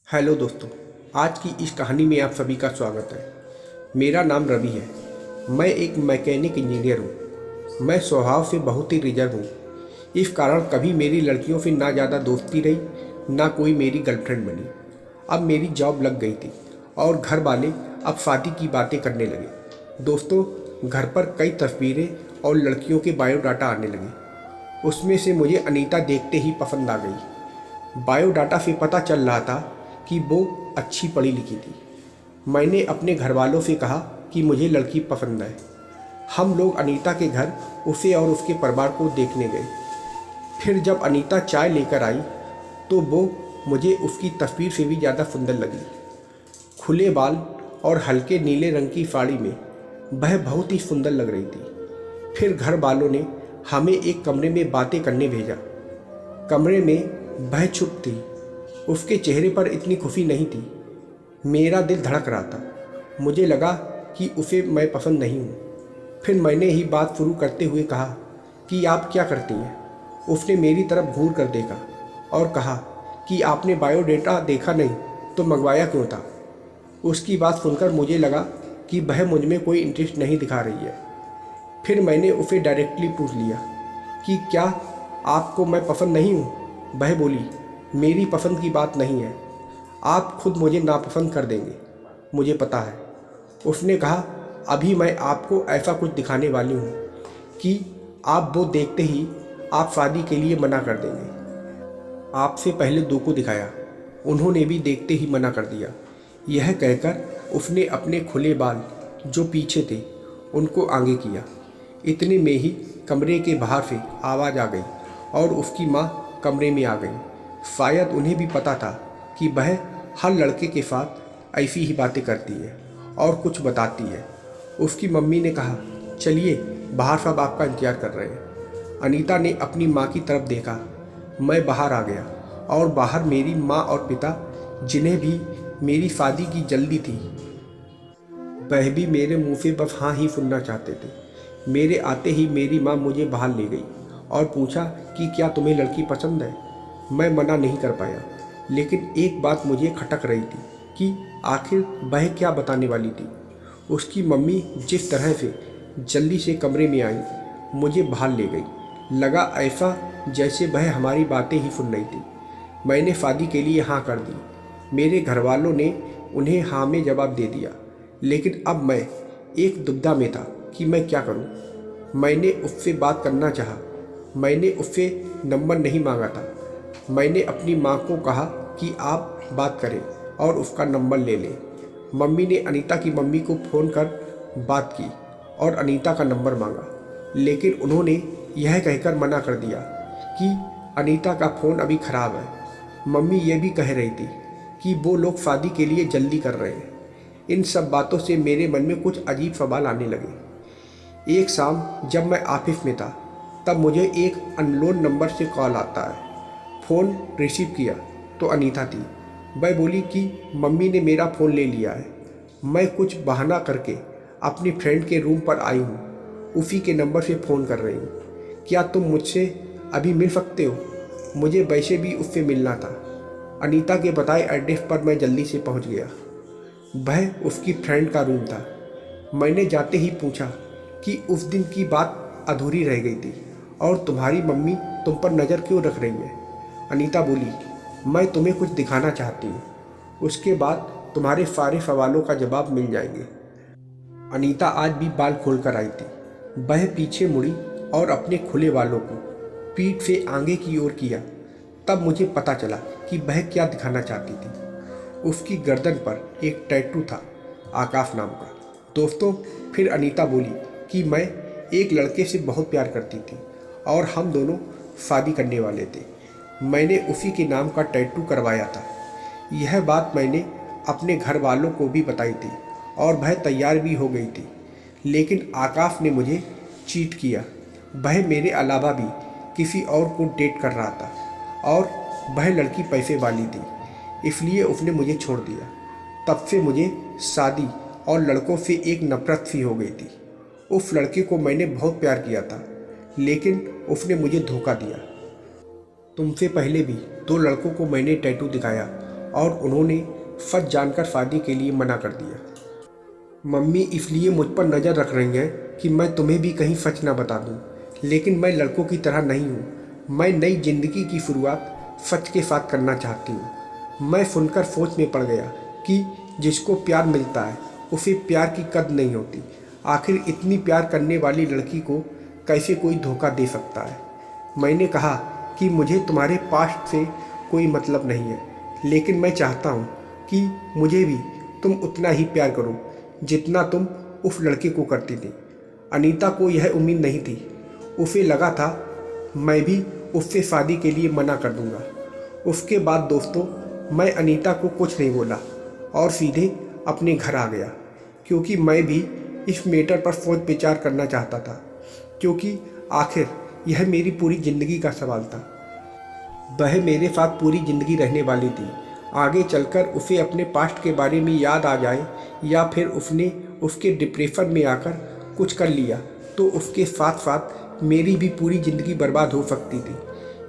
Hello दोस्तों, आज की इस कहानी में आप सभी का स्वागत है। मेरा नाम रवि है। मैं एक मैकेनिक इंजीनियर हूँ। मैं स्वभाव से बहुत ही रिजर्व हूँ। इस कारण कभी मेरी लड़कियों से ना ज़्यादा दोस्ती रही, ना कोई मेरी गर्लफ्रेंड बनी। अब मेरी जॉब लग गई थी और घर वाले अब शादी की बातें करने लगे। दोस्तों, घर पर कई तस्वीरें और लड़कियों के बायोडाटा आने लगे। उसमें से मुझे अनीता देखते ही पसंद आ गई। बायोडाटा से पता चल रहा था कि वो अच्छी पढ़ी लिखी थी। मैंने अपने घर वालों से कहा कि मुझे लड़की पसंद है। हम लोग अनीता के घर उसे और उसके परिवार को देखने गए। फिर जब अनीता चाय लेकर आई तो वो मुझे उसकी तस्वीर से भी ज़्यादा सुंदर लगी। खुले बाल और हल्के नीले रंग की साड़ी में वह बहुत ही सुंदर लग रही थी। फिर घर वालों ने हमें एक कमरे में बातें करने भेजा। कमरे में वह चुप थी। उसके चेहरे पर इतनी खुशी नहीं थी। मेरा दिल धड़क रहा था। मुझे लगा कि उसे मैं पसंद नहीं हूँ। फिर मैंने ही बात शुरू करते हुए कहा कि आप क्या करती हैं। उसने मेरी तरफ घूर कर देखा और कहा कि आपने बायोडेटा देखा नहीं तो मंगवाया क्यों था। उसकी बात सुनकर मुझे लगा कि वह मुझ में कोई इंटरेस्ट नहीं दिखा रही है। फिर मैंने उसे डायरेक्टली पूछ लिया कि क्या आपको मैं पसंद नहीं हूँ। वह बोली, मेरी पसंद की बात नहीं है, आप खुद मुझे नापसंद कर देंगे, मुझे पता है। उसने कहा, अभी मैं आपको ऐसा कुछ दिखाने वाली हूँ कि आप वो देखते ही आप शादी के लिए मना कर देंगे। आपसे पहले दो को दिखाया, उन्होंने भी देखते ही मना कर दिया। यह कहकर उसने अपने खुले बाल जो पीछे थे उनको आगे किया। इतने में ही कमरे के बाहर से आवाज़ आ गई और उसकी माँ कमरे में आ गई। शायद उन्हें भी पता था कि वह हर लड़के के साथ ऐसी ही बातें करती है और कुछ बताती है। उसकी मम्मी ने कहा, चलिए बाहर सब आपका इंतजार कर रहे हैं। अनीता ने अपनी माँ की तरफ देखा। मैं बाहर आ गया और बाहर मेरी माँ और पिता, जिन्हें भी मेरी शादी की जल्दी थी, वह भी मेरे मुंह से बस हाँ ही सुनना चाहते थे। मेरे आते ही मेरी माँ मुझे बाहर ले गई और पूछा कि क्या तुम्हें लड़की पसंद है। मैं मना नहीं कर पाया, लेकिन एक बात मुझे खटक रही थी कि आखिर वह क्या बताने वाली थी। उसकी मम्मी जिस तरह से जल्दी से कमरे में आई, मुझे बाहर ले गई। लगा ऐसा जैसे वह हमारी बातें ही सुन रही थी। मैंने शादी के लिए हाँ कर दी। मेरे घर वालों ने उन्हें हाँ में जवाब दे दिया, लेकिन अब मैं एक दुविधा में था कि मैं क्या करूं। मैंने उससे बात करना चाहा। मैंने उससे नंबर नहीं मांगा था। मैंने अपनी माँ को कहा कि आप बात करें और उसका नंबर ले लें। मम्मी ने अनीता की मम्मी को फ़ोन कर बात की और अनीता का नंबर मांगा, लेकिन उन्होंने यह कहकर मना कर दिया कि अनीता का फ़ोन अभी ख़राब है। मम्मी ये भी कह रही थी कि वो लोग शादी के लिए जल्दी कर रहे हैं। इन सब बातों से मेरे मन में कुछ अजीब सवाल आने लगे। एक शाम जब मैं ऑफिस में था, तब मुझे एक अननोन नंबर से कॉल आता है। फ़ोन रिसीव किया तो अनीता थी। वह बोली कि मम्मी ने मेरा फ़ोन ले लिया है। मैं कुछ बहाना करके अपनी फ्रेंड के रूम पर आई हूँ। उसी के नंबर से फ़ोन कर रही हूँ। क्या तुम मुझसे अभी मिल सकते हो? मुझे वैसे भी उससे मिलना था। अनीता के बताए एड्रेस पर मैं जल्दी से पहुँच गया। वह उसकी फ्रेंड का रूम था। मैंने जाते ही पूछा कि उस दिन की बात अधूरी रह गई थी और तुम्हारी मम्मी तुम पर नज़र क्यों रख रही है। अनीता बोली, मैं तुम्हें कुछ दिखाना चाहती हूँ, उसके बाद तुम्हारे सारे सवालों का जवाब मिल जाएंगे। अनीता आज भी बाल खोल कर आई थी। वह पीछे मुड़ी और अपने खुले बालों को पीठ से आगे की ओर किया। तब मुझे पता चला कि वह क्या दिखाना चाहती थी। उसकी गर्दन पर एक टैटू था, आकाश नाम का। दोस्तों, फिर अनीता बोली कि मैं एक लड़के से बहुत प्यार करती थी और हम दोनों शादी करने वाले थे। मैंने उसी के नाम का टैटू करवाया था। यह बात मैंने अपने घर वालों को भी बताई थी और वह तैयार भी हो गई थी, लेकिन आकाश ने मुझे चीट किया। वह मेरे अलावा भी किसी और को डेट कर रहा था और वह लड़की पैसे वाली थी, इसलिए उसने मुझे छोड़ दिया। तब से मुझे शादी और लड़कों से एक नफरत सी हो गई थी। उस लड़के को मैंने बहुत प्यार किया था, लेकिन उसने मुझे धोखा दिया। तुमसे पहले भी दो लड़कों को मैंने टैटू दिखाया और उन्होंने सच जानकर शादी के लिए मना कर दिया। मम्मी इसलिए मुझ पर नज़र रख रही हैं कि मैं तुम्हें भी कहीं सच ना बता दूं, लेकिन मैं लड़कों की तरह नहीं हूं। मैं नई ज़िंदगी की शुरुआत सच के साथ करना चाहती हूं। मैं सुनकर सोच में पड़ गया कि जिसको प्यार मिलता है उसे प्यार की कद्र नहीं होती। आखिर इतनी प्यार करने वाली लड़की को कैसे कोई धोखा दे सकता है। मैंने कहा कि मुझे तुम्हारे पास्ट से कोई मतलब नहीं है, लेकिन मैं चाहता हूँ कि मुझे भी तुम उतना ही प्यार करो जितना तुम उस लड़के को करती थी। अनीता को यह उम्मीद नहीं थी। उसे लगा था मैं भी उससे शादी के लिए मना कर दूंगा। उसके बाद दोस्तों, मैं अनीता को कुछ नहीं बोला और सीधे अपने घर आ गया, क्योंकि मैं भी इस मैटर पर सोच विचार करना चाहता था, क्योंकि आखिर यह मेरी पूरी ज़िंदगी का सवाल था। वह मेरे साथ पूरी ज़िंदगी रहने वाली थी। आगे चलकर उसे अपने पास्ट के बारे में याद आ जाए या फिर उसने उसके डिप्रेशन में आकर कुछ कर लिया तो उसके साथ साथ मेरी भी पूरी ज़िंदगी बर्बाद हो सकती थी।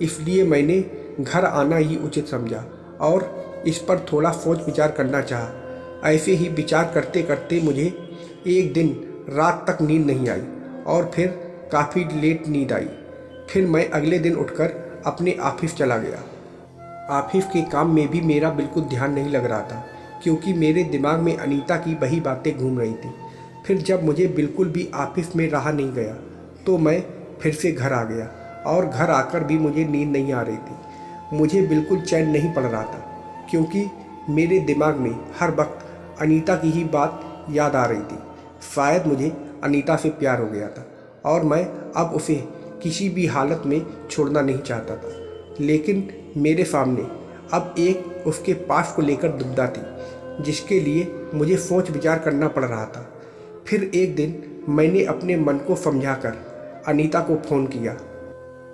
इसलिए मैंने घर आना ही उचित समझा और इस पर थोड़ा सोच विचार करना चाहा। ऐसे ही विचार करते करते मुझे एक दिन रात तक नींद नहीं आई और फिर काफ़ी लेट नींद आई। फिर मैं अगले दिन उठकर अपने ऑफिस चला गया। ऑफिस के काम में भी मेरा बिल्कुल ध्यान नहीं लग रहा था, क्योंकि मेरे दिमाग में अनीता की वही बातें घूम रही थी। फिर जब मुझे बिल्कुल भी ऑफिस में रहा नहीं गया तो मैं फिर से घर आ गया और घर आकर भी मुझे नींद नहीं आ रही थी। मुझे बिल्कुल चैन नहीं पड़ रहा था, क्योंकि मेरे दिमाग में हर वक्त अनीता की ही बात याद आ रही थी। शायद मुझे अनीता से प्यार हो गया था और मैं अब उसे किसी भी हालत में छोड़ना नहीं चाहता था। लेकिन मेरे सामने अब एक उसके पास को लेकर दुविधा थी, जिसके लिए मुझे सोच विचार करना पड़ रहा था। फिर एक दिन मैंने अपने मन को समझाकर अनीता को फ़ोन किया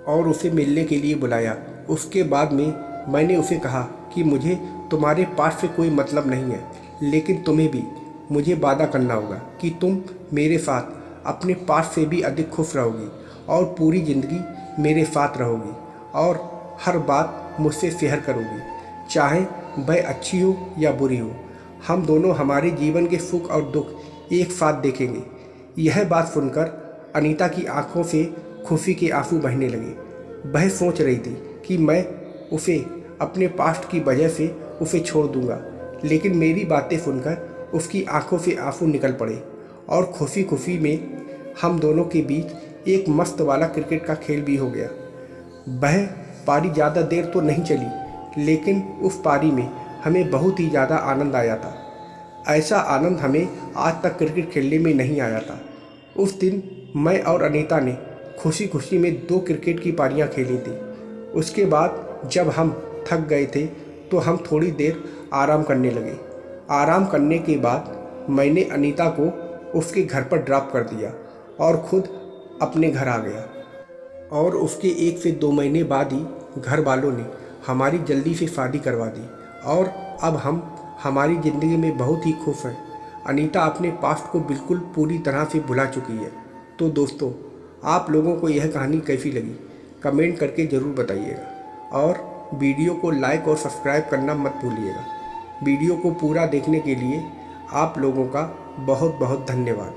और उसे मिलने के लिए बुलाया। उसके बाद में मैंने उसे कहा कि मुझे तुम्हारे पास से कोई मतलब नहीं है, लेकिन तुम्हें भी मुझे वादा करना होगा कि तुम मेरे साथ अपने पास से भी अधिक खुश रहोगी और पूरी ज़िंदगी मेरे साथ रहोगी और हर बात मुझसे शेयर करोगी, चाहे वह अच्छी हो या बुरी हो। हम दोनों हमारे जीवन के सुख और दुख एक साथ देखेंगे। यह बात सुनकर अनीता की आंखों से खुशी के आंसू बहने लगे। वह सोच रही थी कि मैं उसे अपने पास्ट की वजह से उसे छोड़ दूंगा, लेकिन मेरी बातें सुनकर उसकी आंखों से आंसू निकल पड़े और खुशी खुशी में हम दोनों के बीच एक मस्त वाला क्रिकेट का खेल भी हो गया। वह पारी ज़्यादा देर तो नहीं चली, लेकिन उस पारी में हमें बहुत ही ज़्यादा आनंद आया था। ऐसा आनंद हमें आज तक क्रिकेट खेलने में नहीं आया था। उस दिन मैं और अनीता ने खुशी खुशी में 2 क्रिकेट की पारियां खेली थी। उसके बाद जब हम थक गए थे तो हम थोड़ी देर आराम करने लगे। आराम करने के बाद मैंने अनीता को उसके घर पर ड्रॉप कर दिया और खुद अपने घर आ गया। और उसके 1 से 2 महीने बाद ही घर वालों ने हमारी जल्दी से शादी करवा दी और अब हम हमारी ज़िंदगी में बहुत ही खुश हैं। अनीता अपने पास्ट को बिल्कुल पूरी तरह से भुला चुकी है। तो दोस्तों, आप लोगों को यह कहानी कैसी लगी कमेंट करके ज़रूर बताइएगा और वीडियो को लाइक और सब्सक्राइब करना मत भूलिएगा। वीडियो को पूरा देखने के लिए आप लोगों का बहुत बहुत धन्यवाद।